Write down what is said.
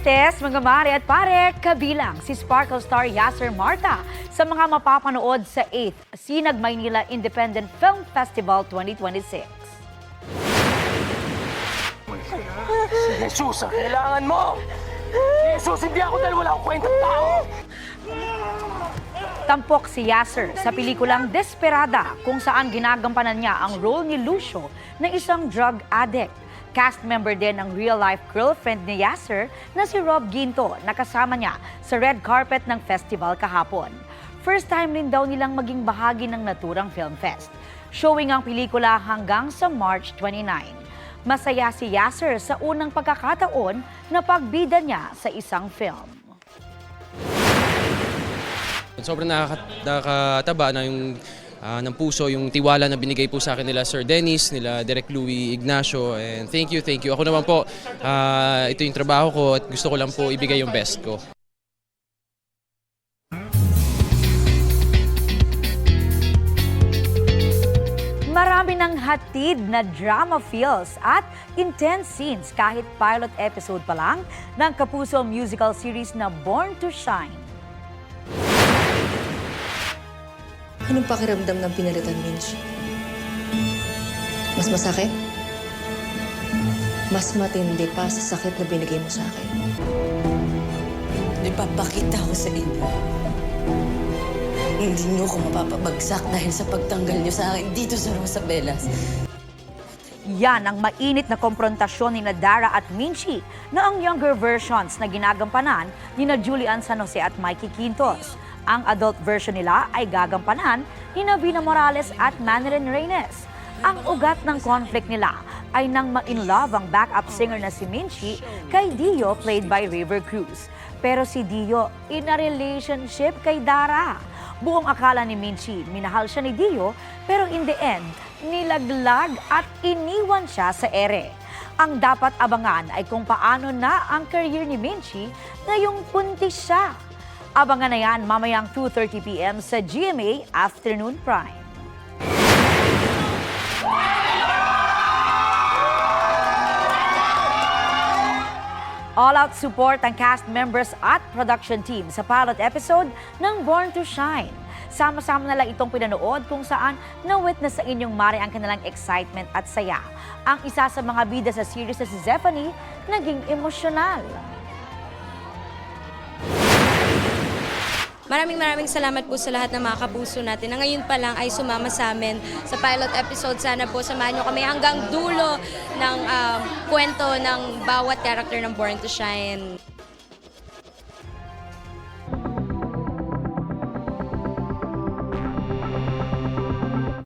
Martes, mga mare at pare, kabilang si Sparkle star Yasser Marta sa mga mapapanood sa 8th Sinag Maynila Independent Film Festival 2026. Jesus, ang kailangan mo! Jesus, hindi ako dahil wala akong kwentang tao! Tampok si Yasser sa pelikulang Desperada kung saan ginagampanan niya ang role ni Lucio na isang drug addict. Cast member din ang real-life girlfriend ni Yasser na si Rob Ginto na kasama niya sa red carpet ng festival kahapon. First time rin daw nilang maging bahagi ng naturang film fest. Showing ang pelikula hanggang sa March 29. Masaya si Yasser sa unang pagkakataon na pagbida niya sa isang film. Sobrang nakakataba na yung ng puso, yung tiwala na binigay po sa akin nila Sir Dennis, nila Direk Louie Ignacio, and thank you. Ako naman po, ito yung trabaho ko at gusto ko lang po ibigay yung best ko. Marami ng hatid na drama feels at intense scenes kahit pilot episode pa lang ng Kapuso musical series na Born to Shine. Anong pakiramdam ng pinalitan, Minch? Mas masakit? Mas matindi pa sa sakit na binigay mo sa akin. Ipapakita ko sa inyo. Hindi niyo ko mapapabagsak dahil sa pagtanggal niyo sa akin dito sa Rosabelas. Yan ang mainit na komprontasyon ni Dara at Minchi na ang younger versions na ginagampanan ni Julian San Jose at Mikey Quintos. Ang adult version nila ay gagampanan ni Vina Morales at Manilyn Reynes. Ang ugat ng conflict nila ay nang ma-inlove ang backup singer na si Minchi kay Dio played by River Cruz. Pero si Dio in a relationship kay Dara. Buong akala ni Minchi, minahal siya ni Dio, pero in the end, nilaglag at iniwan siya sa ere. Ang dapat abangan ay kung paano na ang career ni Minchi ngayong buntis siya. Abangan na yan mamayang 2:30 p.m. sa GMA Afternoon Prime. All-out support ang cast members at production team sa pilot episode ng Born to Shine. Sama-sama na lang itong pinanood kung saan na-witness sa inyong mare ang kanilang excitement at saya. Ang isa sa mga bida sa series na si Zephanie naging emosyonal. Maraming salamat po sa lahat ng mga kapuso natin na ngayon pa lang ay sumama sa amin sa pilot episode. Sana po samahan nyo kami hanggang dulo ng kwento ng bawat character ng Born to Shine.